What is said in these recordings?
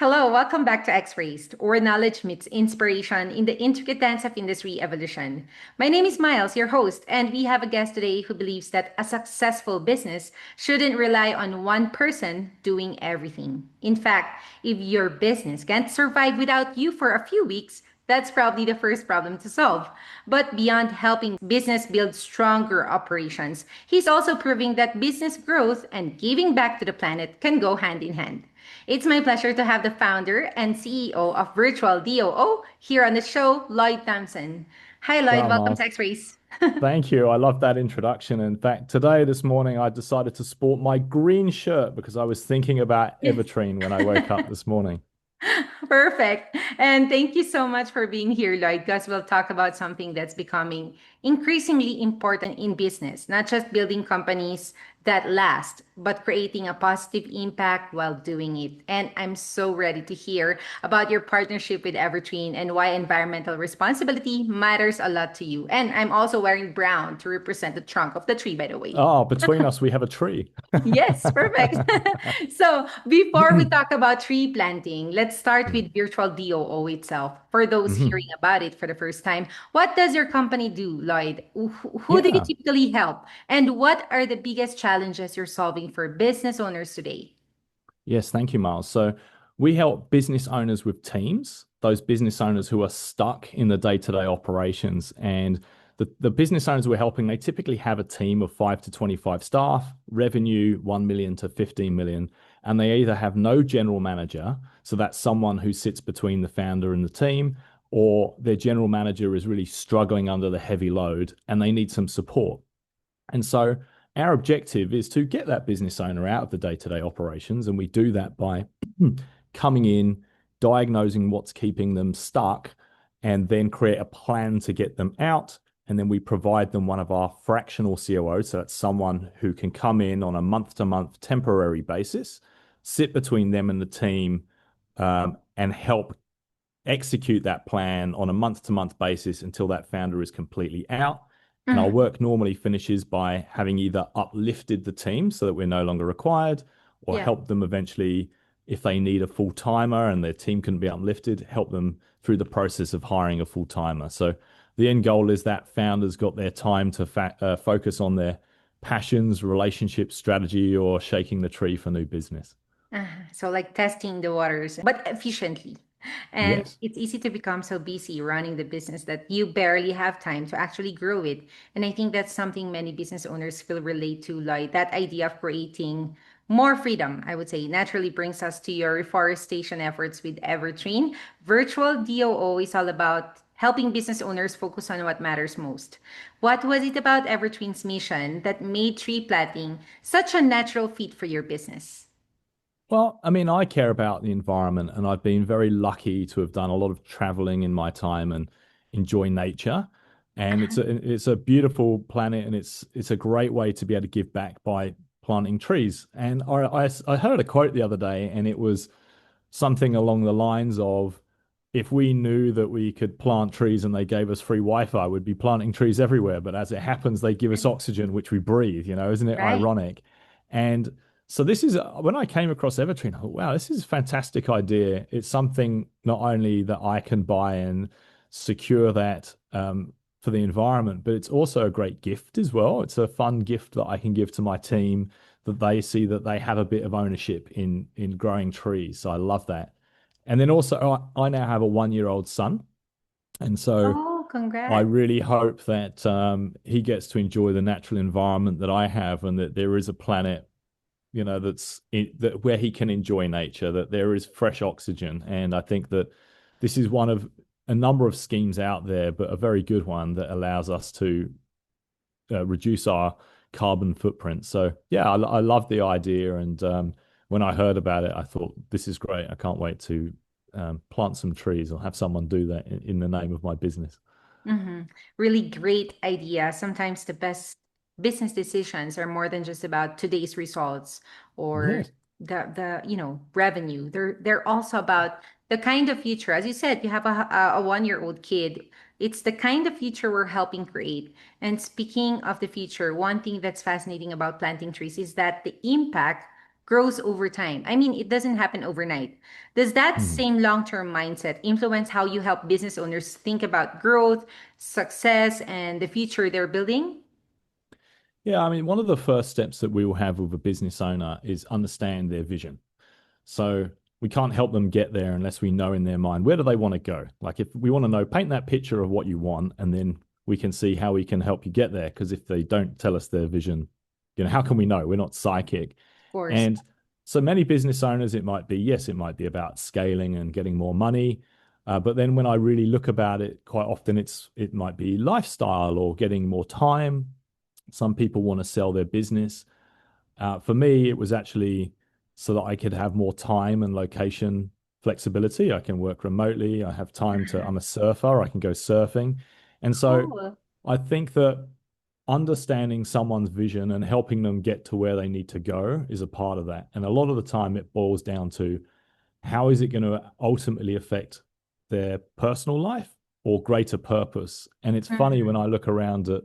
Hello, welcome back to Xraised, where knowledge meets inspiration in the intricate dance of industry evolution. My name is Myles, your host, and we have a guest today who believes that a successful business shouldn't rely on one person doing everything. In fact, if your business can't survive without you for a few weeks, that's probably the first problem to solve. But beyond helping business build stronger operations, he's also proving that business growth and giving back to the planet can go hand in hand. It's my pleasure to have the founder and CEO of VirtualDOO here on the show, Lloyd Thompson. Hi, Lloyd. Wow, Welcome to Miles. X Race. Thank you. I love that introduction. In fact, this morning, I decided to sport my green shirt because I was thinking about Yes. Evertreen when I woke up this morning. Perfect. And thank you so much for being here, Lloyd, because we'll talk about something that's becoming increasingly important in business, not just building companies that last, but creating a positive impact while doing it. And I'm so ready to hear about your partnership with Evertreen and why environmental responsibility matters a lot to you. And I'm also wearing brown to represent the trunk of the tree, by the way. Oh, between us, we have a tree. Yes, perfect. So before we talk about tree planting, let's start with virtual DOO itself. For those Mhm. hearing about it for the first time, what does your company do, Lloyd? Who do you Yeah. typically help? And what are the biggest challenges you're solving for business owners today? Yes, thank you, Miles. So we help business owners with teams, those business owners who are stuck in the day-to-day operations. And the business owners we're helping, they typically have a team of 5 to 25 staff, revenue 1 million to 15 million, and they either have no general manager, so that's someone who sits between the founder and the team, or their general manager is really struggling under the heavy load and they need some support. And so our objective is to get that business owner out of the day-to-day operations. And we do that by coming in, diagnosing what's keeping them stuck, and then create a plan to get them out. And then we provide them one of our fractional COOs. So that's someone who can come in on a month-to-month temporary basis, sit between them and the team, and help execute that plan on a month-to-month basis until that founder is completely out. And our Mhm. work normally finishes by having either uplifted the team so that we're no longer required, or Yeah. help them eventually, if they need a full timer and their team can be uplifted, help them through the process of hiring a full timer. So the end goal is that founders got their time to focus on their passions, relationships, strategy, or shaking the tree for new business. So like testing the waters, but efficiently. And Yes. it's easy to become so busy running the business that you barely have time to actually grow it. And I think that's something many business owners will relate to, like that idea of creating more freedom, I would say, naturally brings us to your reforestation efforts with Evertreen. Virtual DOO is all about helping business owners focus on what matters most. What was it about Evertreen's mission that made tree planting such a natural fit for your business? Well, I mean, I care about the environment, and I've been very lucky to have done a lot of traveling in my time and enjoy nature. And it's a beautiful planet, and it's a great way to be able to give back by planting trees. And I heard a quote the other day, and it was something along the lines of, if we knew that we could plant trees and they gave us free Wi-Fi, we'd be planting trees everywhere. But as it happens, they give us oxygen, which we breathe. Isn't it Right. ironic? And so this is when I came across Evertree, I thought, wow, this is a fantastic idea. It's something not only that I can buy and secure that for the environment, but it's also a great gift as well. It's a fun gift that I can give to my team, that they see that they have a bit of ownership in growing trees. So I love that. And then also, I now have a 1-year-old son, and so Oh, I congrats. really hope that he gets to enjoy the natural environment that I have, and that there is a planet, that where he can enjoy nature, that there is fresh oxygen. And I think that this is one of a number of schemes out there, but a very good one that allows us to reduce our carbon footprint. So yeah, I love the idea, and when I heard about it, I thought this is great. I can't wait to plant some trees or have someone do that in the name of my business. Hmm. Really great idea. Sometimes the best business decisions are more than just about today's results or Yes. the revenue. They're also about the kind of future. As you said, you have a 1-year-old kid. It's the kind of future we're helping create. And speaking of the future, one thing that's fascinating about planting trees is that the impact grows over time. I mean, it doesn't happen overnight. Does that Mhm. same long-term mindset influence how you help business owners think about growth, success, and the future they're building? Yeah, I mean, one of the first steps that we will have with a business owner is understand their vision. So we can't help them get there unless we know in their mind where do they want to go. Like if we want to know, paint that picture of what you want, and then we can see how we can help you get there. Because if they don't tell us their vision, how can we know? We're not psychic. Of course. And so many business owners, it might be, yes, it might be about scaling and getting more money. But then when I really look about it, quite often it might be lifestyle or getting more time. Some people want to sell their business. For me, it was actually so that I could have more time and location flexibility. I can work remotely. I have time to, I'm a surfer, I can go surfing. And so Cool. I think that understanding someone's vision and helping them get to where they need to go is a part of that. And a lot of the time, it boils down to how is it going to ultimately affect their personal life or greater purpose. And it's funny when Mhm. I look around at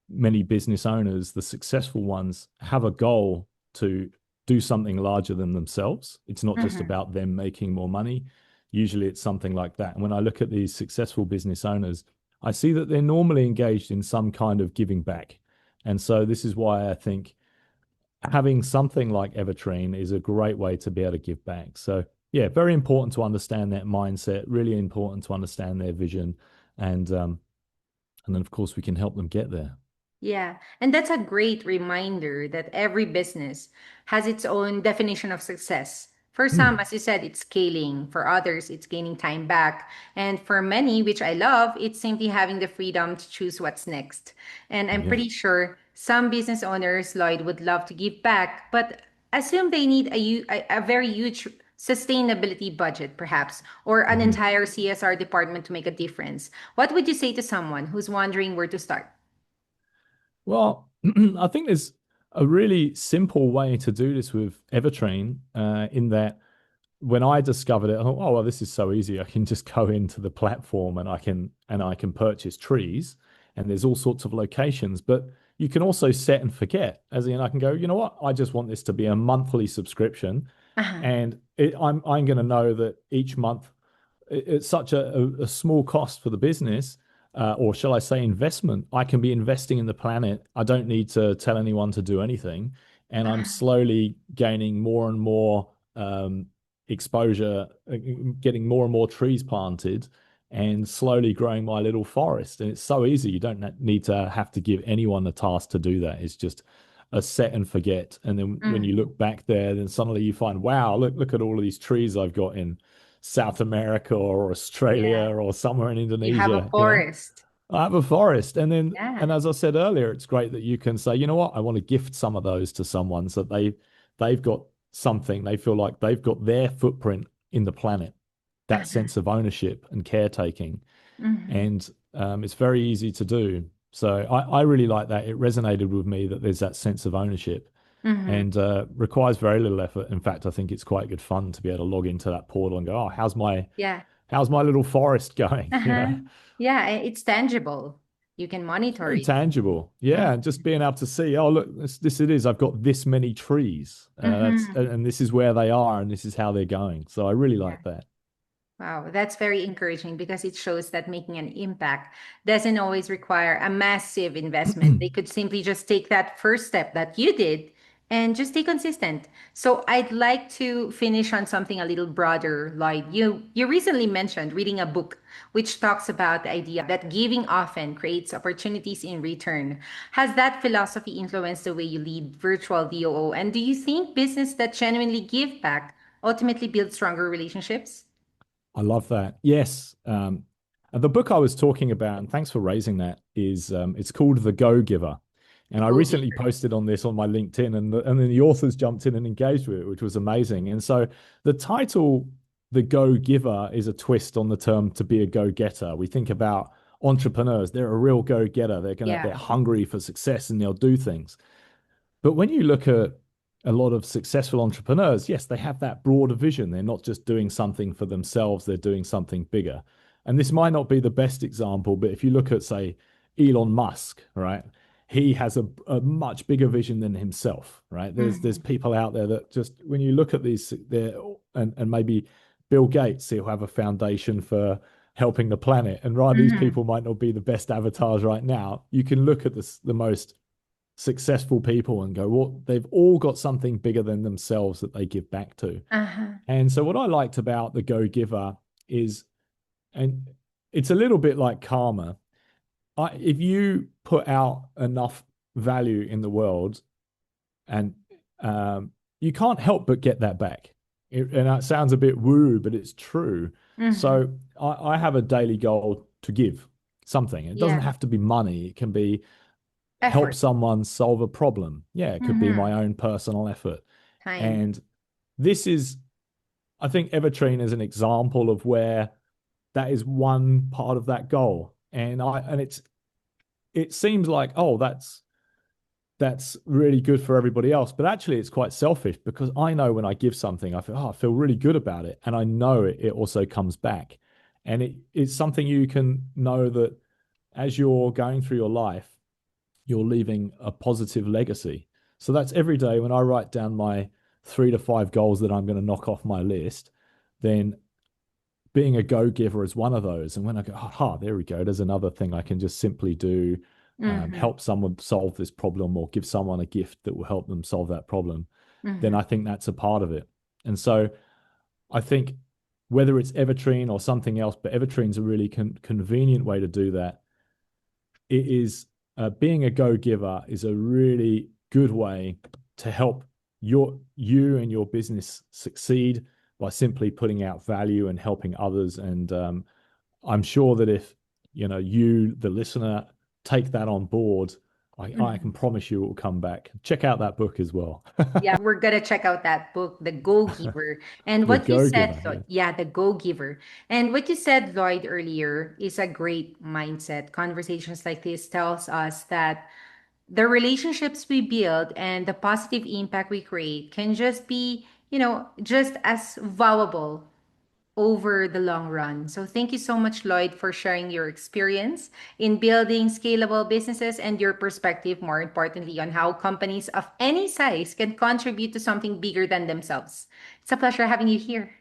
many business owners, the successful ones, have a goal to do something larger than themselves. It's not just Mhm. about them making more money. Usually it's something like that. And when I look at these successful business owners, I see that they're normally engaged in some kind of giving back. And so this is why I think having something like Evertreen is a great way to be able to give back. So yeah, very important to understand that mindset, really important to understand their vision. And then of course we can help them get there. Yeah, and that's a great reminder that every business has its own definition of success. For some, Hmm. as you said, it's scaling. For others, it's gaining time back. And for many, which I love, it's simply having the freedom to choose what's next. And I'm Yeah. pretty sure some business owners, Lloyd, would love to give back, but assume they need a very huge sustainability budget, perhaps, or an Mhm. entire CSR department to make a difference. What would you say to someone who's wondering where to start? Well, I think there's a really simple way to do this with Evertreen, in that when I discovered it, I thought, oh well, this is so easy. I can just go into the platform and I can purchase trees, and there's all sorts of locations. But you can also set and forget, as in I can go, you know what, I just want this to be a monthly subscription, Uh-huh. and I'm going to know that each month it's such a small cost for the business, or shall I say investment. I can be investing in the planet. I don't need to tell anyone to do anything. And I'm Uh-huh. slowly gaining more and more exposure, getting more and more trees planted, and slowly growing my little forest. And it's so easy. You don't need to have to give anyone the task to do that. It's just a set and forget. And then when you Mm. look back there, then suddenly you find, wow, look at all of these trees I've got in South America or Australia Yeah. or somewhere in You have a Indonesia. forest. I have a forest. And Yeah. as I said earlier, it's great that you can say, you know what, I want to gift some of those to someone so they've got something, they feel like they've got their footprint in the planet, that Uh-huh. sense of ownership and caretaking. Mm-hmm. And it's very easy to do. So I really like that. It resonated with me that there's that sense of ownership Mm-hmm. and requires very little effort. In fact, I think it's quite good fun to be able to log into that portal and go, oh, Yeah. how's my little forest going? Uh-huh. Yeah, it's tangible. You can monitor Very it. tangible. Yeah, and just being able to see, oh, look, this it is. I've got this many trees. That's Mm-hmm. and this is where they are, and this is how they're going. So I really Yeah. like that. Wow, that's very encouraging because it shows that making an impact doesn't always require a massive investment. They could simply just take that first step that you did and just stay consistent. So I'd like to finish on something a little broader, Lloyd. You recently mentioned reading a book which talks about the idea that giving often creates opportunities in return. Has that philosophy influenced the way you lead virtual DOO? And do you think business that genuinely give back ultimately build stronger relationships? I love that. Yes. And the book I was talking about, and thanks for raising that, is it's called The Go Giver. The And I go recently giver. posted on this on my LinkedIn, and then the authors jumped in and engaged with it, which was amazing. And so the title, The Go Giver, is a twist on the term to be a go getter. We think about entrepreneurs, they're a real go getter. They're Yeah. hungry for success and they'll do things. But when you look at a lot of successful entrepreneurs, yes, they have that broader vision. They're not just doing something for themselves, they're doing something bigger. And this might not be the best example, but if you look at, say, Elon Musk, right? he has a much bigger vision than himself, right? There's Mhm. people out there that just when you look at these there and maybe Bill Gates, he'll have a foundation for helping the planet. And right, these Mhm. people might not be the best avatars right now. You can look at the most successful people and go, well, they've all got something bigger than themselves that they give back to. Uh-huh. And so what I liked about the Go Giver is, and it's a little bit like karma. If you put out enough value in the world, and you can't help but get that back. And that sounds a bit woo, but it's true. Mhm. So I have a daily goal to give something. It doesn't Yeah. have to be money. It can be help Effort. someone solve a problem. Yeah, it could be my Mhm. own personal effort. Time. And this is, I think, Evertreen is an example of where that is one part of that goal. And it seems like, oh, that's really good for everybody else. But actually, it's quite selfish because I know when I give something, I feel really good about it. And I know it also comes back. And it's something you can know that as you're going through your life, you're leaving a positive legacy. So that's every day when I write down my 3 to 5 goals that I'm going to knock off my list, then being a go giver is one of those. And when I go, aha, there we go, there's another thing I can just simply do, Mhm. help someone solve this problem or give someone a gift that will help them solve that problem, then Mhm. I think that's a part of it. And so I think whether it's Evertreen or something else, but Evertreen's a really convenient way to do that. It is being a go giver is a really good way to help you and your business succeed by simply putting out value and helping others. And I'm sure that if you, the listener, take that on board, I can Mhm. promise you it will come back. Check out that book as well. Yeah, we're gonna check out that book, The Go Giver. And The what you Go said, Giver. Lloyd, Yeah. yeah, The Go Giver. And what you said, Lloyd, earlier is a great mindset. Conversations like this tells us that the relationships we build and the positive impact we create can just be, just as valuable over the long run. So thank you so much, Lloyd, for sharing your experience in building scalable businesses and your perspective, more importantly, on how companies of any size can contribute to something bigger than themselves. It's a pleasure having you here.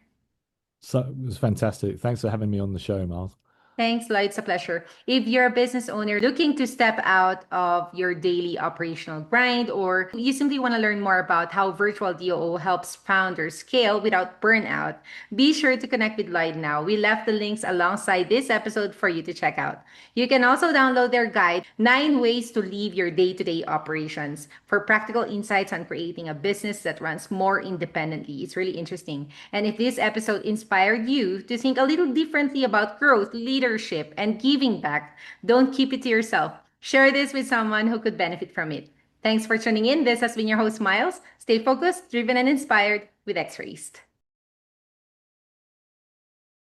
So it was fantastic. Thanks for having me on the show, Miles. Thanks, Lloyd. It's a pleasure. If you're a business owner looking to step out of your daily operational grind, or you simply want to learn more about how virtual DOO helps founders scale without burnout, be sure to connect with Lloyd now. We left the links alongside this episode for you to check out. You can also download their guide, 9 Ways to Leave Your Day to Day Operations, for practical insights on creating a business that runs more independently. It's really interesting. And if this episode inspired you to think a little differently about growth, leadership, and giving back, don't keep it to yourself. Share this with someone who could benefit from it. Thanks for tuning in. This has been your host, Myles. Stay focused, driven, and inspired with Xraised.